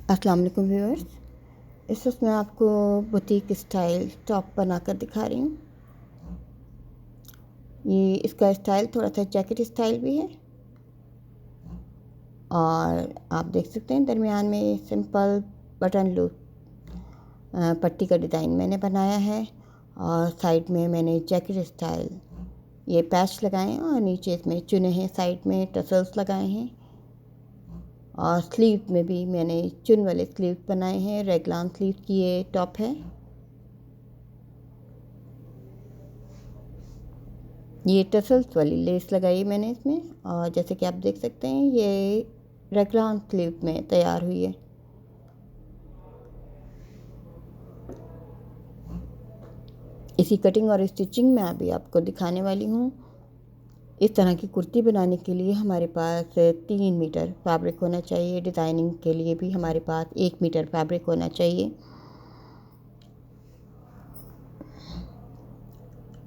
अस्सलाम वालेकुम व्यूअर्स। इस वक्त मैं आपको बुटीक स्टाइल टॉप बनाकर दिखा रही हूँ। ये इसका स्टाइल थोड़ा सा जैकेट स्टाइल भी है और आप देख सकते हैं दरमियान में सिंपल बटन लूप पट्टी का डिज़ाइन मैंने बनाया है और साइड में मैंने जैकेट स्टाइल ये पैच लगाए हैं और नीचे इसमें चुने हैं, साइड में टसल्स लगाए हैं और स्लीव में भी मैंने चुन वाले स्लीव बनाए हैं। रेगलान स्लीव की ये टॉप है। ये टसल्स वाली लेस लगाई मैंने इसमें और जैसे कि आप देख सकते हैं ये रेगलान स्लीव में तैयार हुई है। इसी कटिंग और स्टिचिंग में अभी आपको दिखाने वाली हूँ। इस तरह की कुर्ती बनाने के लिए हमारे पास 3 मीटर फैब्रिक होना चाहिए। डिज़ाइनिंग के लिए भी हमारे पास 1 मीटर फैब्रिक होना चाहिए।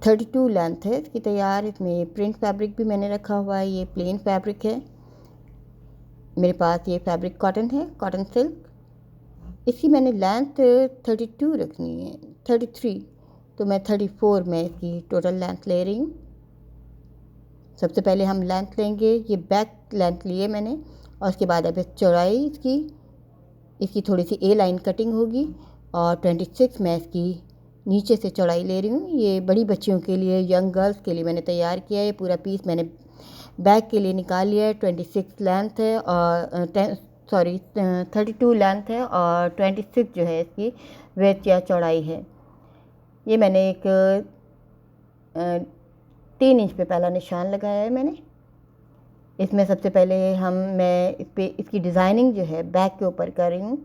32 लेंथ है इसकी तैयार। इसमें प्रिंट फैब्रिक भी मैंने रखा हुआ है। ये प्लेन फैब्रिक है मेरे पास। ये फैब्रिक कॉटन है, कॉटन सिल्क। इसकी मैंने लेंथ 32 रखनी है, 33, तो मैं 34 में इसकी टोटल लेंथ ले रही हूँ। सबसे पहले हम लेंथ लेंगे, ये बैक लेंथ लिए मैंने और उसके बाद अब चौड़ाई इसकी थोड़ी सी ए लाइन कटिंग होगी और 26 मैं इसकी नीचे से चौड़ाई ले रही हूँ। ये बड़ी बच्चियों के लिए, यंग गर्ल्स के लिए मैंने तैयार किया है। पूरा पीस मैंने बैक के लिए निकाल लिया है। 26 लेंथ है और 32 लेंथ है और 26 जो है इसकी विड्थ या चौड़ाई है। ये मैंने एक 3 इंच पे पहला निशान लगाया है मैंने। इसमें सबसे पहले मैं इस पे इसकी डिज़ाइनिंग जो है बैक के ऊपर कर रही हूँ,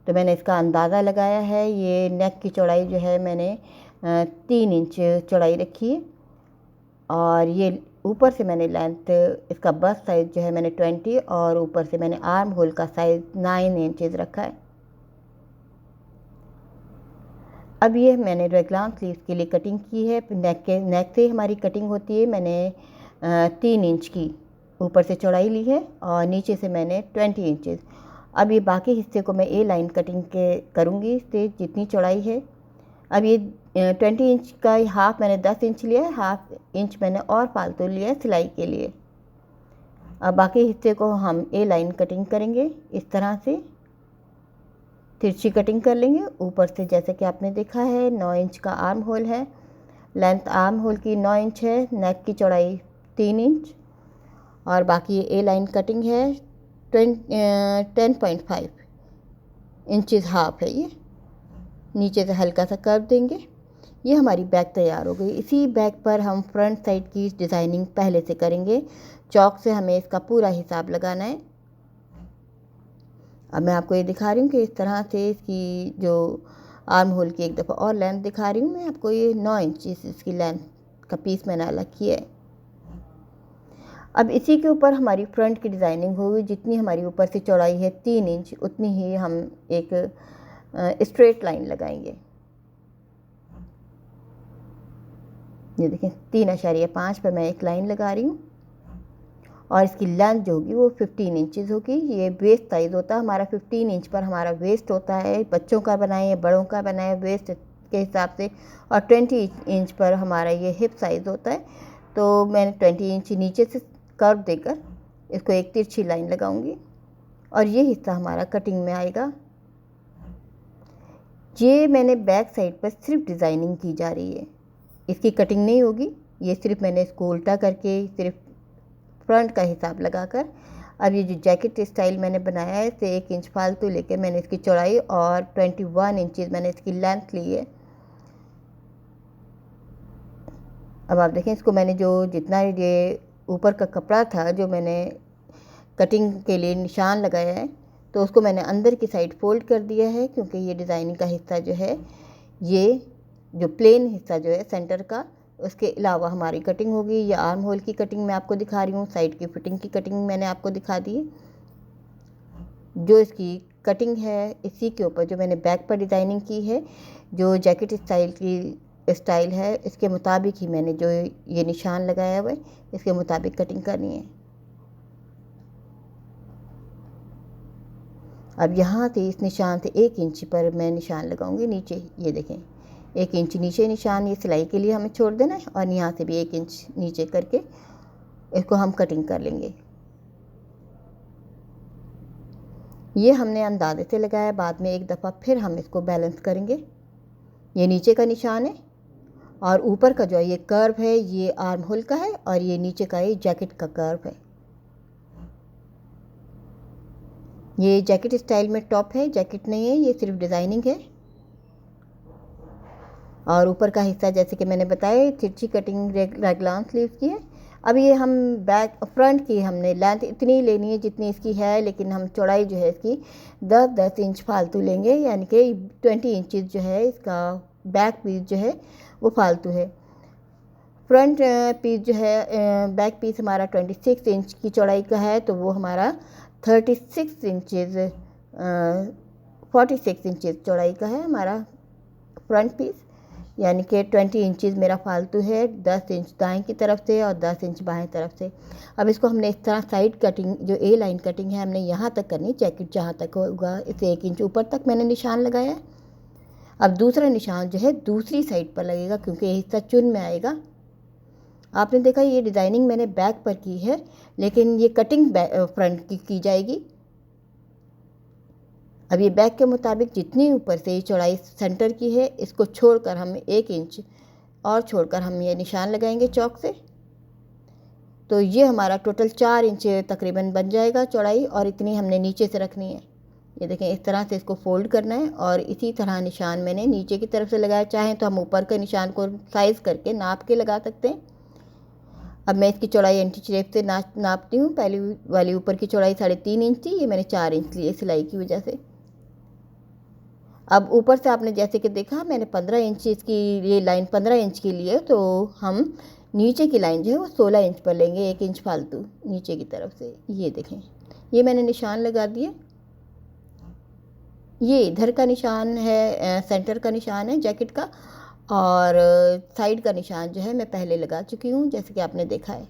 तो मैंने इसका अंदाज़ा लगाया है। ये नेक की चौड़ाई जो है मैंने 3 इंच चौड़ाई रखी है और ये ऊपर से मैंने लेंथ इसका बस्ट साइज़ जो है मैंने 20 और ऊपर से मैंने आर्म होल का साइज़ 9 इंचेस रखा है। अब ये मैंने रेगलान स्लीव्स के लिए कटिंग की है। नेक से हमारी कटिंग होती है। मैंने 3 इंच की ऊपर से चौड़ाई ली है और नीचे से मैंने 20 इंचेस। अब ये बाकी हिस्से को मैं ए लाइन कटिंग के करूँगी इससे जितनी चौड़ाई है। अब ये 20 इंच का हाफ मैंने 10 इंच लिया है, हाफ इंच मैंने और फालतू लिया है सिलाई के लिए। अब बाकी हिस्से को हम ए लाइन कटिंग करेंगे। इस तरह से तिरछी कटिंग कर लेंगे ऊपर से। जैसे कि आपने देखा है 9 इंच का आर्म होल है। लेंथ आर्म होल की 9 इंच है, नेक की चौड़ाई 3 इंच और बाकी ए लाइन कटिंग है 10.5 इंचज़ हाफ है। ये नीचे से हल्का सा कर्व देंगे। ये हमारी बैक तैयार हो गई। इसी बैक पर हम फ्रंट साइड की डिज़ाइनिंग पहले से करेंगे। चौक से हमें इसका पूरा हिसाब लगाना है। अब मैं आपको ये दिखा रही हूँ कि इस तरह से इसकी जो आर्म होल की एक दफ़ा और लेंथ दिखा रही हूँ मैं आपको। ये 9 इंच इसकी लेंथ का पीस मैंने अलग किया है। अब इसी के ऊपर हमारी फ्रंट की डिज़ाइनिंग होगी। जितनी हमारी ऊपर से चौड़ाई है 3 इंच, उतनी ही हम एक स्ट्रेट लाइन लगाएंगे। ये देखें 3.5 पर मैं एक लाइन लगा रही हूँ और इसकी लेंथ जो होगी वो 15 इंचेस होगी। ये वेस्ट साइज़ होता है हमारा। 15 इंच पर हमारा वेस्ट होता है। बच्चों का बनाए या बड़ों का बनाए वेस्ट के हिसाब से। और 20 इंच पर हमारा ये हिप साइज़ होता है। तो मैंने 20 इंच नीचे से कर्व देकर इसको एक तिरछी लाइन लगाऊंगी और ये हिस्सा हमारा कटिंग में आएगा। ये मैंने बैक साइड पर सिर्फ डिज़ाइनिंग की जा रही है, इसकी कटिंग नहीं होगी। ये सिर्फ मैंने इसको उल्टा करके सिर्फ फ्रंट का हिसाब लगाकर अब ये जो जैकेट स्टाइल मैंने बनाया है इसे 1 इंच फालतू लेके मैंने इसकी चौड़ाई और 21 इंचेस मैंने इसकी लेंथ ली है। अब आप देखें इसको मैंने जो जितना ये ऊपर का कपड़ा था जो मैंने कटिंग के लिए निशान लगाया है, तो उसको मैंने अंदर की साइड फोल्ड कर दिया है क्योंकि ये डिज़ाइनिंग का हिस्सा जो है, ये जो प्लेन हिस्सा जो है सेंटर का, उसके अलावा हमारी कटिंग होगी। ये आर्म होल की कटिंग मैं आपको दिखा रही हूँ, साइड की फिटिंग की कटिंग मैंने आपको दिखा दी। जो इसकी कटिंग है इसी के ऊपर जो मैंने बैक पर डिज़ाइनिंग की है, जो जैकेट स्टाइल है इसके मुताबिक ही मैंने जो ये निशान लगाया हुआ है इसके मुताबिक कटिंग करनी है। अब यहाँ से इस निशान से 1 इंच पर मैं निशान लगाऊंगी नीचे। ये देखें 1 इंच नीचे निशान ये सिलाई के लिए हमें छोड़ देना है, और यहाँ से भी 1 इंच नीचे करके इसको हम कटिंग कर लेंगे। ये हमने अंदाजे से लगाया, बाद में एक दफ़ा फिर हम इसको बैलेंस करेंगे। ये नीचे का निशान है और ऊपर का जो है ये कर्व है, ये आर्म होल का है, और ये नीचे का ये जैकेट का कर्व है। ये जैकेट स्टाइल में टॉप है, जैकेट नहीं है, ये सिर्फ डिज़ाइनिंग है। और ऊपर का हिस्सा जैसे कि मैंने बताया तिरछी कटिंग रेगलान स्लीव्स की है। अब ये हम बैक फ्रंट की हमने लेंथ इतनी लेनी है जितनी इसकी है, लेकिन हम चौड़ाई जो है इसकी 10-10 इंच फालतू लेंगे, यानी कि 20 इंचज़ जो है इसका बैक पीस जो है वो फालतू है। फ्रंट पीस जो है बैक पीस हमारा 26 इंच की चौड़ाई का है, तो वो हमारा 36 इंचज़ 46 इंचज़ चौड़ाई का है हमारा फ्रंट पीस, यानी कि 20 इंचज़ मेरा फालतू है, 10 इंच दाएं की तरफ से और 10 इंच बाएं तरफ से। अब इसको हमने इस तरह साइड कटिंग जो ए लाइन कटिंग है हमने यहाँ तक करनी, जैकेट जहाँ तक होगा इसे 1 इंच ऊपर तक मैंने निशान लगाया। अब दूसरा निशान जो है दूसरी साइड पर लगेगा, क्योंकि ये हिस्सा चुन में आएगा। आपने देखा ये डिज़ाइनिंग मैंने बैक पर की है, लेकिन ये कटिंग फ्रंट की जाएगी। अब ये बैक के मुताबिक जितनी ऊपर से चौड़ाई सेंटर की है, इसको छोड़कर हम 1 इंच और छोड़कर हम ये निशान लगाएंगे चौक से। तो ये हमारा टोटल 4 इंच तकरीबन बन जाएगा चौड़ाई, और इतनी हमने नीचे से रखनी है। ये देखें इस तरह से इसको फोल्ड करना है, और इसी तरह निशान मैंने नीचे की तरफ से लगाया। चाहें तो हम ऊपर के निशान को साइज़ करके नाप के लगा सकते हैं। अब मैं इसकी चौड़ाई एंटी शेप से नापती हूँ। पहली वाली ऊपर की चौड़ाई 3.5 इंच थी, ये मैंने 4 इंच ली सिलाई की वजह से। अब ऊपर से आपने जैसे कि देखा मैंने 15 इंच इसकी ये लाइन 15 इंच की ली है, तो हम नीचे की लाइन जो है वो 16 इंच पर लेंगे, 1 इंच फालतू नीचे की तरफ से। ये देखें ये मैंने निशान लगा दिए। ये इधर का निशान है, सेंटर का निशान है जैकेट का, और साइड का निशान जो है मैं पहले लगा चुकी हूँ, जैसे कि आपने देखा है।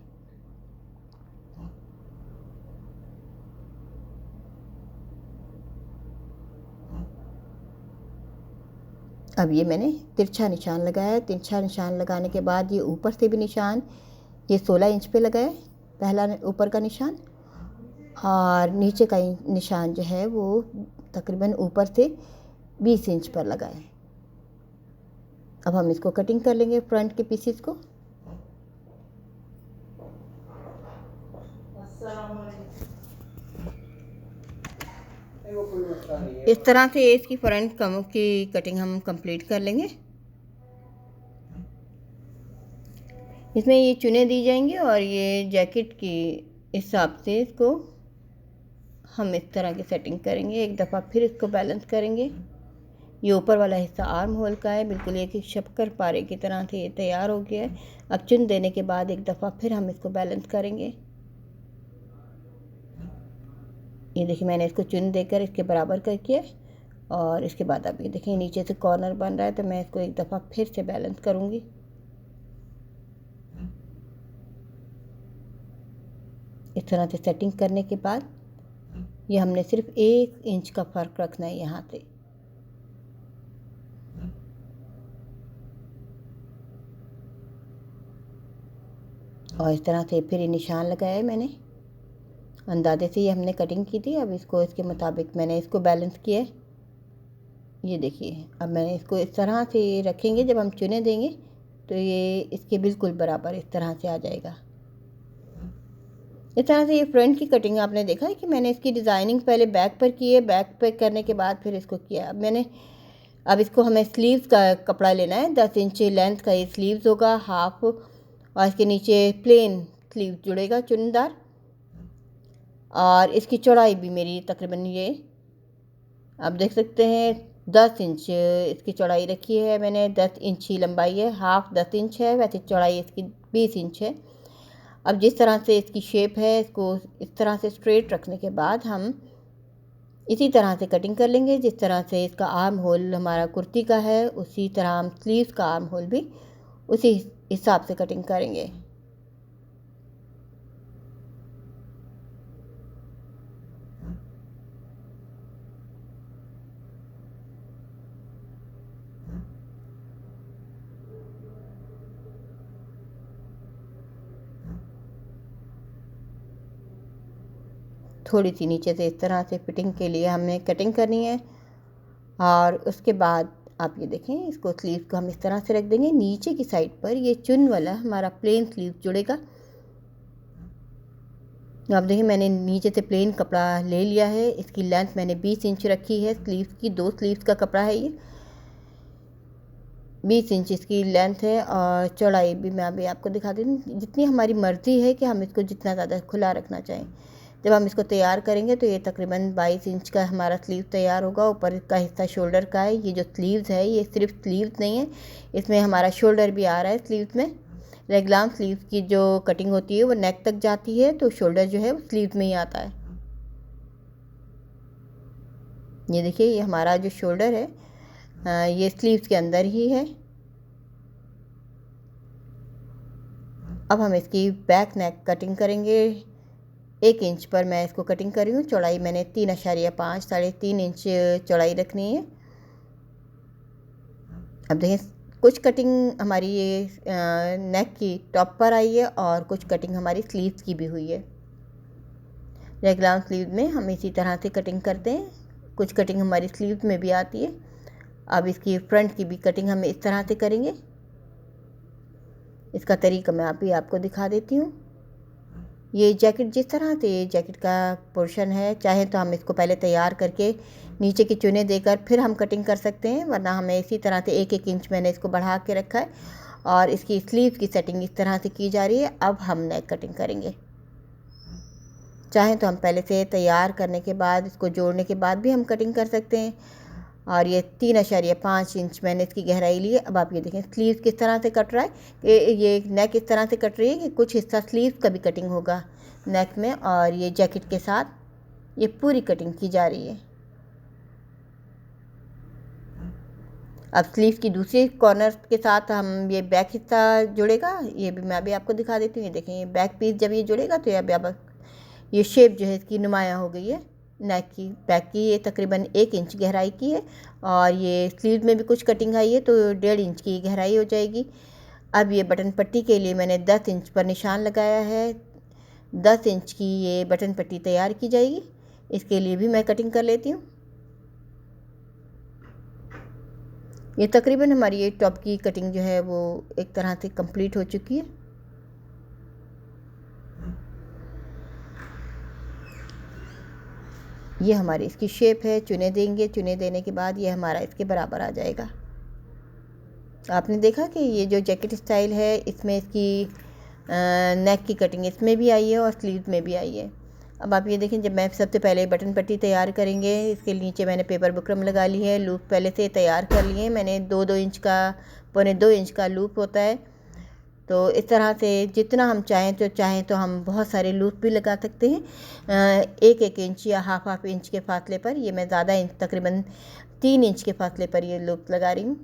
अब ये मैंने तिरछा निशान लगाया। तिरछा निशान लगाने के बाद ये ऊपर से भी निशान ये 16 इंच पे लगाया, पहला ऊपर का निशान, और नीचे का निशान जो है वो तकरीबन ऊपर से 20 इंच पर लगाए। अब हम इसको कटिंग कर लेंगे फ्रंट के पीसेस को। इस तरह से इसकी फ्रंट कमर की कटिंग हम कंप्लीट कर लेंगे। इसमें ये चुने दी जाएंगी, और ये जैकेट की हिसाब से इसको हम इस तरह की सेटिंग करेंगे। एक दफ़ा फिर इसको बैलेंस करेंगे। ये ऊपर वाला हिस्सा आर्म होल का है, बिल्कुल एक शक्कर पारे की तरह से ये तैयार हो गया है। अब चुन देने के बाद एक दफ़ा फिर हम इसको बैलेंस करेंगे। ये देखिए मैंने इसको चुन देकर इसके बराबर करके, और इसके बाद अब ये देखिए नीचे से कॉर्नर बन रहा है, तो मैं इसको एक दफ़ा फिर से बैलेंस करूँगी। इस तरह से सेटिंग करने के बाद ये हमने सिर्फ 1 इंच का फ़र्क रखना है यहाँ से। और इस तरह से फिर ये निशान लगाया है मैंने, अंदाजे से ये हमने कटिंग की थी। अब इसको इसके मुताबिक मैंने इसको बैलेंस किया है। ये देखिए अब मैंने इसको इस तरह से रखेंगे, जब हम चुने देंगे तो ये इसके बिल्कुल बराबर इस तरह से आ जाएगा। इस तरह से ये फ्रंट की कटिंग आपने देखा है कि मैंने इसकी डिज़ाइनिंग पहले बैक पर की है, बैक पर करने के बाद फिर इसको किया। अब इसको हमें स्लीव्स का कपड़ा लेना है, 10 इंच लेंथ का ये स्लीव्स होगा हाफ, और इसके नीचे प्लेन स्लीव जुड़ेगा चुनदार, और इसकी चौड़ाई भी मेरी तकरीबन ये आप देख सकते हैं 10 इंच इसकी चौड़ाई रखी है मैंने। 10 इंच ही लंबाई है, हाफ 10 इंच है, वैसे चौड़ाई इसकी 20 इंच है। अब जिस तरह से इसकी शेप है, इसको इस तरह से स्ट्रेट रखने के बाद हम इसी तरह से कटिंग कर लेंगे। जिस तरह से इसका आर्म होल हमारा कुर्ती का है, उसी तरह हम स्लीव्स का आर्म होल भी उसी हिसाब से कटिंग करेंगे। थोड़ी सी नीचे से इस तरह से फिटिंग के लिए हमें कटिंग करनी है। और उसके बाद आप ये देखें, इसको स्लीव को हम इस तरह से रख देंगे। नीचे की साइड पर ये चुन वाला हमारा प्लेन स्लीव जुड़ेगा। आप देखिए मैंने नीचे से प्लेन कपड़ा ले लिया है। इसकी लेंथ मैंने 20 इंच रखी है स्लीव्स की। 2 स्लीव्स का कपड़ा है ये। 20 इंच इसकी लेंथ है और चौड़ाई भी मैं अभी आपको दिखा दूँ। जितनी हमारी मर्ज़ी है कि हम इसको जितना ज़्यादा खुला रखना चाहें। जब हम इसको तैयार करेंगे तो ये तकरीबन 22 इंच का हमारा स्लीव तैयार होगा। ऊपर का हिस्सा शोल्डर का है। ये जो स्लीव्स है ये सिर्फ स्लीव्स नहीं है, इसमें हमारा शोल्डर भी आ रहा है स्लीव्स में। रेगलाम स्लीव्स की जो कटिंग होती है वो नेक तक जाती है, तो शोल्डर जो है वो स्लीव्स में ही आता है। ये देखिए ये हमारा जो शोल्डर है ये स्लीव्स के अंदर ही है। अब हम इसकी बैक नेक कटिंग करेंगे। 1 इंच पर मैं इसको कटिंग कर रही हूँ। चौड़ाई मैंने 3.5 3.5 इंच चौड़ाई रखनी है। अब देखें कुछ कटिंग हमारी ये नेक की टॉप पर आई है और कुछ कटिंग हमारी स्लीव्स की भी हुई है। रेगुलर स्लीव में हम इसी तरह से कटिंग करते हैं। कुछ कटिंग हमारी स्लीव्स में भी आती है। अब इसकी फ्रंट की भी कटिंग हम इस तरह से करेंगे। इसका तरीका मैं आपको दिखा देती हूँ। ये जैकेट जिस तरह से ये जैकेट का पोर्शन है, चाहे तो हम इसको पहले तैयार करके नीचे की चुने देकर फिर हम कटिंग कर सकते हैं, वरना हमें इसी तरह से 1-1 इंच मैंने इसको बढ़ा के रखा है और इसकी स्लीव की सेटिंग इस तरह से की जा रही है। अब हम नेक कटिंग करेंगे। चाहें तो हम पहले से तैयार करने के बाद इसको जोड़ने के बाद भी हम कटिंग कर सकते हैं। और ये 3.5 इंच मैंने इसकी गहराई ली है। अब आप ये देखें स्लीव्स किस तरह से कट रहा है। ये नेक इस तरह से कट रही है कि कुछ हिस्सा स्लीव्स का भी कटिंग होगा नेक में, और ये जैकेट के साथ ये पूरी कटिंग की जा रही है। अब स्लीव की दूसरी कॉर्नर के साथ हम ये बैक हिस्सा जुड़ेगा। ये भी मैं अभी आपको दिखा देती हूँ। ये देखें ये बैक पीस जब ये जुड़ेगा तो ये शेप जो है इसकी नुमाया हो गई है नेक की। बैक की ये तकरीबन 1 इंच गहराई की है और ये स्लीव में भी कुछ कटिंग आई है तो 1.5 इंच की गहराई हो जाएगी। अब ये बटन पट्टी के लिए मैंने 10 इंच पर निशान लगाया है। 10 इंच की ये बटन पट्टी तैयार की जाएगी। इसके लिए भी मैं कटिंग कर लेती हूँ। ये तकरीबन हमारी ये टॉप की कटिंग जो है वो एक तरह से कंप्लीट हो चुकी है। ये हमारी इसकी शेप है। चुने देंगे, चुने देने के बाद ये हमारा इसके बराबर आ जाएगा। आपने देखा कि ये जो जैकेट स्टाइल है इसमें इसकी नेक की कटिंग इसमें भी आई है और स्लीव में भी आई है। अब आप ये देखें, जब मैं सबसे पहले बटन पट्टी तैयार करेंगे, इसके नीचे मैंने पेपर बुकरम लगा ली है। लूप पहले से तैयार कर लिए हैं मैंने। 2-2 इंच का, 2.25 इंच का लूप होता है। तो इस तरह से जितना हम चाहें तो हम बहुत सारे लूप भी लगा सकते हैं। 1-1 इंच या हाफ इंच के फासले पर। ये मैं ज़्यादा इंच, तकरीबन 3 इंच के फासले पर ये लूप लगा रही हूँ।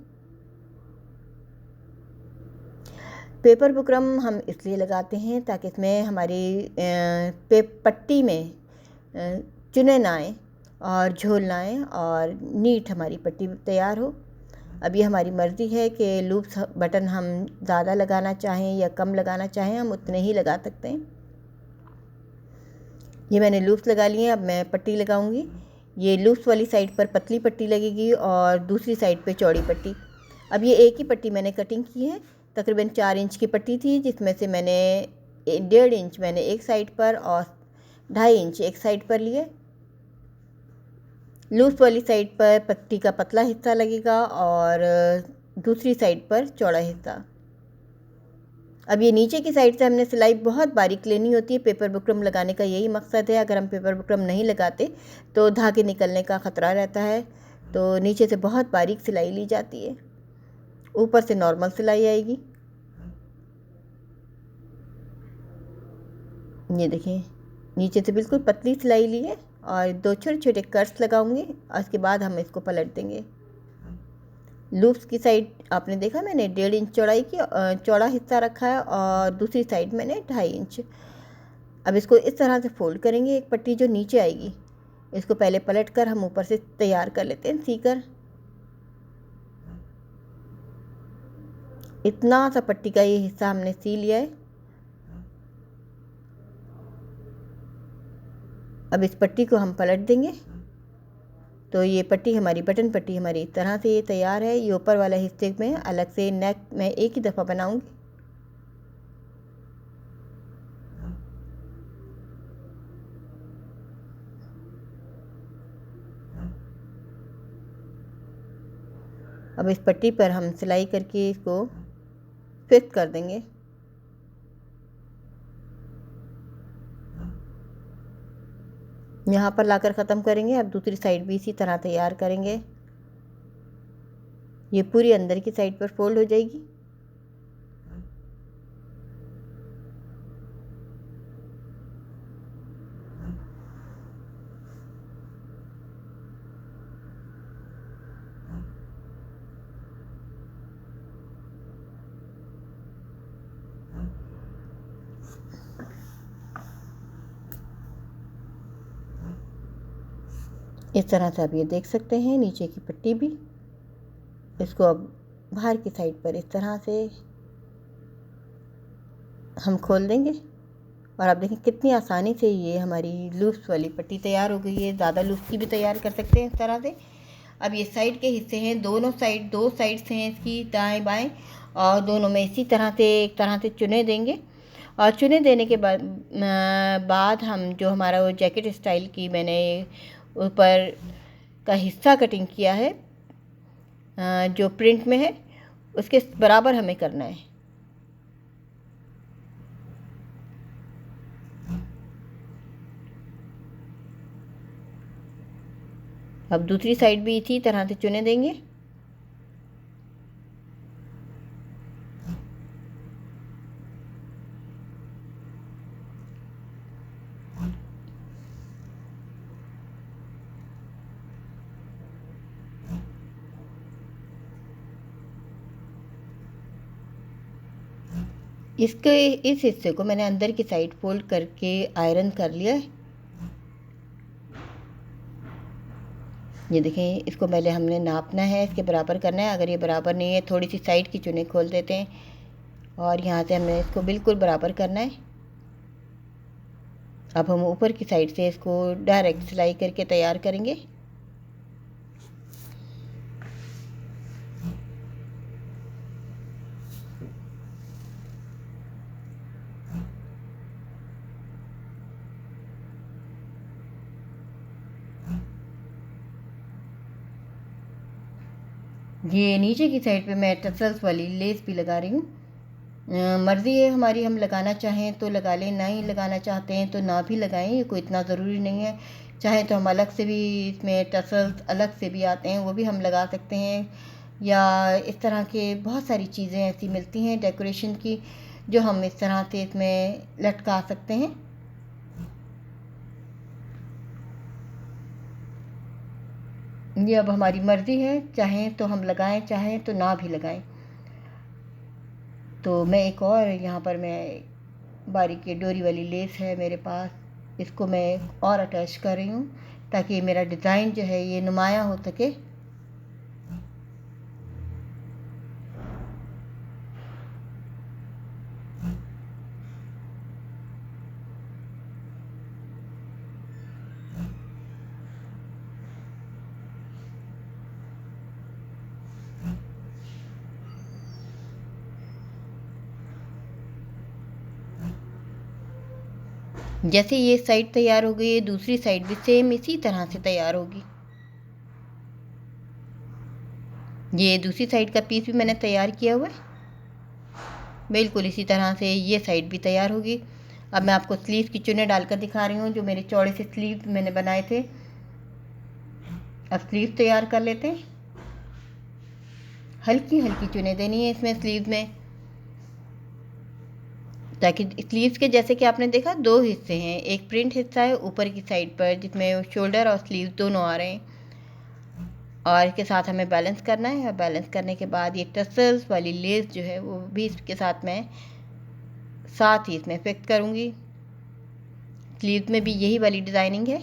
पेपर बुकरम हम इसलिए लगाते हैं ताकि इसमें हमारी पट्टी में चुने ना आए और झोल ना आए और नीट हमारी पट्टी तैयार हो। अब ये हमारी मर्ज़ी है कि लूप्स बटन हम ज़्यादा लगाना चाहें या कम लगाना चाहें, हम उतने ही लगा सकते हैं। ये मैंने लूप्स लगा लिए हैं। अब मैं पट्टी लगाऊंगी। ये लूप्स वाली साइड पर पतली पट्टी लगेगी और दूसरी साइड पे चौड़ी पट्टी। अब ये एक ही पट्टी मैंने कटिंग की है। तकरीबन 4 इंच की पट्टी थी, जिसमें से मैंने 1.5 इंच मैंने एक साइड पर और 2.5 इंच एक साइड पर लिए। लूप्स वाली साइड पर पट्टी का पतला हिस्सा लगेगा और दूसरी साइड पर चौड़ा हिस्सा। अब ये नीचे की साइड से हमने सिलाई बहुत बारीक लेनी होती है। पेपर बुकरम लगाने का यही मकसद है। अगर हम पेपर बुकरम नहीं लगाते तो धागे निकलने का ख़तरा रहता है, तो नीचे से बहुत बारीक सिलाई ली जाती है। ऊपर से नॉर्मल सिलाई आएगी। ये देखिए नीचे से बिल्कुल पतली सिलाई ली है और 2 छोटे छोटे कट्स लगाऊंगी और उसके बाद हम इसको पलट देंगे। लूप्स की साइड आपने देखा मैंने 1.5 इंच चौड़ाई की चौड़ा हिस्सा रखा है और दूसरी साइड मैंने 2.5 इंच। अब इसको इस तरह से फोल्ड करेंगे। एक पट्टी जो नीचे आएगी इसको पहले पलट कर हम ऊपर से तैयार कर लेते हैं सीकर। इतना सा पट्टी का ये हिस्सा हमने सी लिया है। अब इस पट्टी को हम पलट देंगे तो ये पट्टी हमारी बटन पट्टी हमारी इस तरह से ये तैयार है। ये ऊपर वाला हिस्से में अलग से नेक मैं एक ही दफ़ा बनाऊंगी। अब इस पट्टी पर हम सिलाई करके इसको फिक्स कर देंगे। यहाँ पर लाकर ख़त्म करेंगे। अब दूसरी साइड भी इसी तरह तैयार करेंगे। ये पूरी अंदर की साइड पर फोल्ड हो जाएगी। इस तरह से आप ये देख सकते हैं नीचे की पट्टी भी। इसको अब बाहर की साइड पर इस तरह से हम खोल देंगे और आप देखें कितनी आसानी से ये हमारी लूप्स वाली पट्टी तैयार हो गई है। ज़्यादा लूप्स की भी तैयार कर सकते हैं इस तरह से। अब ये साइड के हिस्से हैं, दोनों साइड दो साइड्स हैं इसकी, दाएं बाएं, और दोनों में इसी तरह से एक तरह से चुने देंगे। और चुने देने के बाद हम जो हमारा वो जैकेट स्टाइल की मैंने ऊपर का हिस्सा कटिंग किया है जो प्रिंट में है, उसके बराबर हमें करना है। अब दूसरी साइड भी इसी तरह से चुने देंगे। इसके इस हिस्से को मैंने अंदर की साइड फोल्ड करके आयरन कर लिया है। ये देखें, इसको पहले हमने नापना है, इसके बराबर करना है। अगर ये बराबर नहीं है, थोड़ी सी साइड की चुने खोल देते हैं और यहाँ से हमने इसको बिल्कुल बराबर करना है। अब हम ऊपर की साइड से इसको डायरेक्ट सिलाई करके तैयार करेंगे। ये नीचे की साइड पे मैं टसल्स वाली लेस भी लगा रही हूँ। मर्ज़ी है हमारी, हम लगाना चाहें तो लगा लें, ना ही लगाना चाहते हैं तो ना भी लगाएं। ये कोई इतना ज़रूरी नहीं है। चाहे तो हम अलग से भी इसमें टसल्स अलग से भी आते हैं, वो भी हम लगा सकते हैं। या इस तरह के बहुत सारी चीज़ें ऐसी मिलती हैं डेकोरेशन की जो हम इस तरह से इसमें लटका सकते हैं। ये अब हमारी मर्ज़ी है, चाहें तो हम लगाएं, चाहें तो ना भी लगाएं। तो मैं एक और यहाँ पर मैं बारीक ये डोरी वाली लेस है मेरे पास, इसको मैं और अटैच कर रही हूँ ताकि मेरा डिज़ाइन जो है ये नुमाया हो सके। जैसे ये साइड तैयार हो गई है, दूसरी साइड भी सेम इसी तरह से तैयार होगी। ये दूसरी साइड का पीस भी मैंने तैयार किया हुआ है, बिल्कुल इसी तरह से ये साइड भी तैयार होगी। अब मैं आपको स्लीव की चुने डालकर दिखा रही हूँ, जो मेरे चौड़े से स्लीव मैंने बनाए थे। अब स्लीव तैयार कर लेते हैं। हल्की हल्की चुने देनी है इसमें स्लीव में, ताकि स्लीव्स के जैसे कि आपने देखा दो हिस्से हैं, एक प्रिंट हिस्सा है ऊपर की साइड पर जिसमें शोल्डर और स्लीव दोनों आ रहे हैं, और इसके साथ हमें बैलेंस करना है। और बैलेंस करने के बाद ये टसल्स वाली लेस जो है वो भी इसके साथ मैं साथ ही इसमें फिक्स करूँगी। स्लीव में भी यही वाली डिज़ाइनिंग है।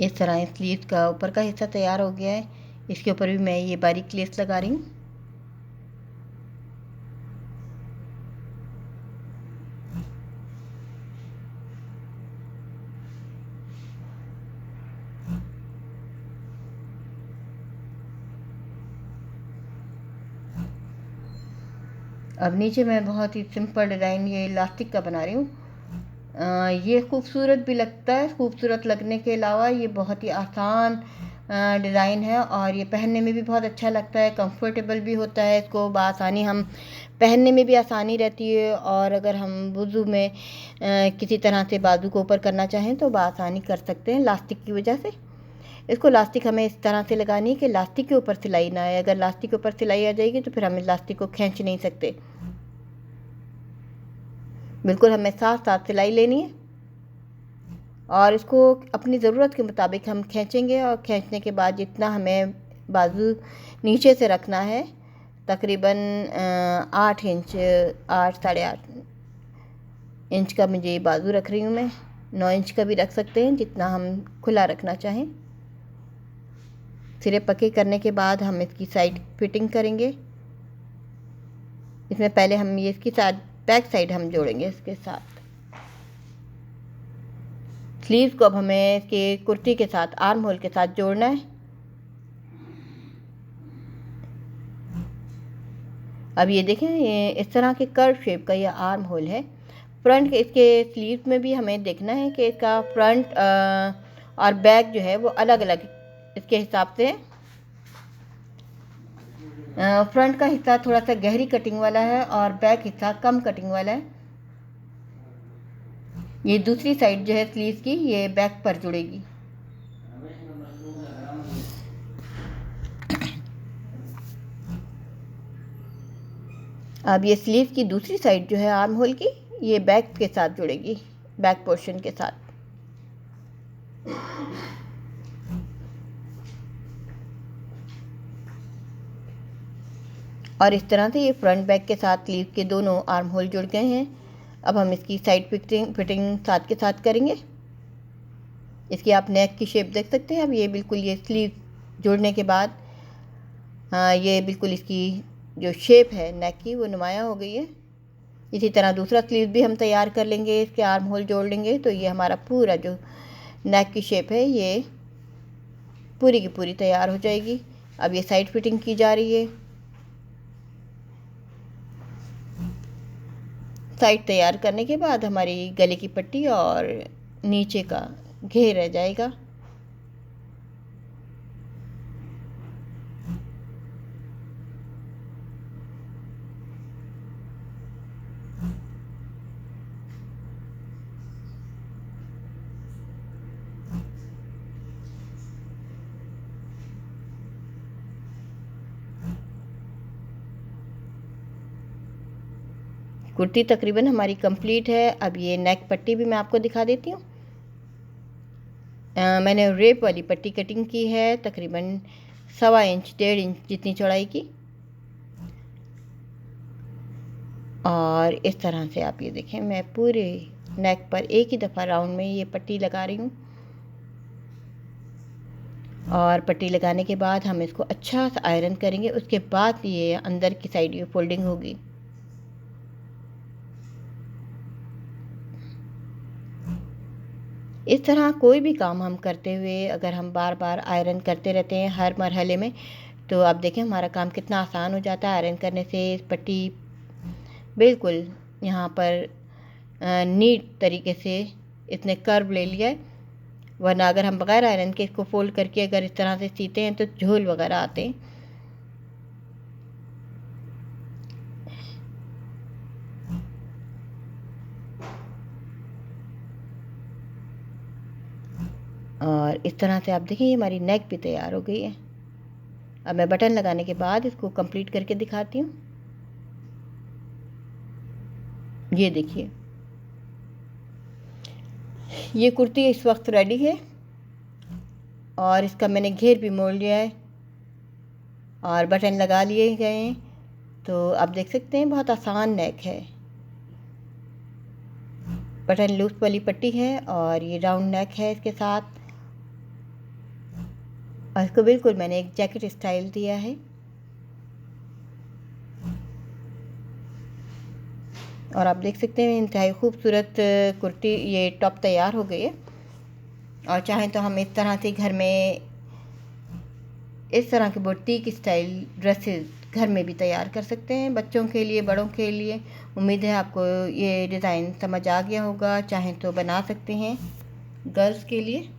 इस तरह स्लीव का ऊपर का हिस्सा तैयार हो गया है। इसके ऊपर भी मैं ये बारीक लेस लगा रही हूँ। अब नीचे मैं बहुत ही सिंपल डिज़ाइन ये इलास्टिक का बना रही हूँ। ये खूबसूरत भी लगता है। खूबसूरत लगने के अलावा ये बहुत ही आसान डिज़ाइन है और ये पहनने में भी बहुत अच्छा लगता है, कंफर्टेबल भी होता है। इसको बआसानी हम पहनने में भी आसानी रहती है और अगर हम वुज़ू में किसी तरह से बाजू को ऊपर करना चाहें तो बआसानी कर सकते हैं लास्टिक की वजह से। इसको लास्टिक हमें इस तरह से लगानी है कि लास्टिक के ऊपर सिलाई ना आए। अगर लास्टिक के ऊपर सिलाई आ जाएगी तो फिर हम इस लास्टिक को खींच नहीं सकते। बिल्कुल हमें साथ साथ सिलाई लेनी है और इसको अपनी ज़रूरत के मुताबिक हम खींचेंगे और खींचने के बाद जितना हमें बाजू नीचे से रखना है, तकरीबन 8 इंच, 8 साढ़े 8 इंच का मुझे बाजू रख रही हूँ मैं। 9 इंच का भी रख सकते हैं, जितना हम खुला रखना चाहें। सिरे पक्के करने के बाद हम इसकी साइड फिटिंग करेंगे। इसमें पहले हम ये इसकी साइड बैक साइड हम जोड़ेंगे इसके साथ। स्लीव को अब हमें इसके कुर्ती के साथ आर्म होल के साथ जोड़ना है। अब ये देखें, ये इस तरह के कर्व शेप का ये आर्म होल है। फ्रंट के इसके स्लीव में भी हमें देखना है कि इसका फ्रंट और बैक जो है वो अलग अलग इसके हिसाब से है। फ्रंट का हिस्सा थोड़ा सा गहरी कटिंग वाला है और बैक हिस्सा कम कटिंग वाला है। ये दूसरी साइड जो है स्लीव की ये बैक पर जुड़ेगी। अब ये स्लीव की दूसरी साइड जो है आर्म होल की ये बैक के साथ जुड़ेगी, बैक पोर्शन के साथ। और इस तरह से ये फ्रंट बैक के साथ स्लीव के दोनों आर्म होल जुड़ गए हैं। अब हम इसकी साइड फिटिंग साथ के साथ करेंगे। इसकी आप नेक की शेप देख सकते हैं। अब ये बिल्कुल ये स्लीव जोड़ने के बाद ये बिल्कुल इसकी जो शेप है नेक की वो नुमायाँ हो गई है। इसी तरह दूसरा स्लीव भी हम तैयार कर लेंगे। इसके आर्म होल जोड़ लेंगे तो ये हमारा पूरा जो नेक की शेप है ये पूरी की पूरी तैयार हो जाएगी। अब ये साइड फिटिंग की जा रही है। साइड तैयार करने के बाद हमारी गले की पट्टी और नीचे का घेर रह जाएगा। कुर्ती तकरीबन हमारी कंप्लीट है। अब ये नेक पट्टी भी मैं आपको दिखा देती हूँ। मैंने रेप वाली पट्टी कटिंग की है, तकरीबन 1.25 इंच 1.5 इंच जितनी चौड़ाई की। और इस तरह से आप ये देखें, मैं पूरे नेक पर एक ही दफ़ा राउंड में ये पट्टी लगा रही हूँ। और पट्टी लगाने के बाद हम इसको अच्छा सा आयरन करेंगे। उसके बाद ये अंदर की साइड ये फोल्डिंग होगी। इस तरह कोई भी काम हम करते हुए अगर हम बार बार आयरन करते रहते हैं हर मरहले में, तो आप देखें हमारा काम कितना आसान हो जाता है। आयरन करने से पट्टी बिल्कुल यहाँ पर नीट तरीके से इसने कर्व ले लिया है। वरना अगर हम बग़ैर आयरन के इसको फोल्ड करके अगर इस तरह से सीते हैं तो झोल वगैरह आते हैं। और इस तरह से आप देखिए हमारी नेक भी तैयार हो गई है। अब मैं बटन लगाने के बाद इसको कंप्लीट करके दिखाती हूँ। ये देखिए, ये कुर्ती इस वक्त रेडी है और इसका मैंने घेर भी मोड़ लिया है और बटन लगा लिए गए हैं। तो आप देख सकते हैं बहुत आसान नेक है। बटन लूज वाली पट्टी है और ये राउंड नेक है इसके साथ। और इसको बिल्कुल मैंने एक जैकेट स्टाइल दिया है। और आप देख सकते हैं इंतहाई खूबसूरत कुर्ती, ये टॉप तैयार हो गई है। और चाहें तो हम इस तरह से घर में इस तरह के बुटीक स्टाइल ड्रेसेस घर में भी तैयार कर सकते हैं, बच्चों के लिए, बड़ों के लिए। उम्मीद है आपको ये डिज़ाइन समझ आ गया होगा। चाहें तो बना सकते हैं गर्ल्स के लिए।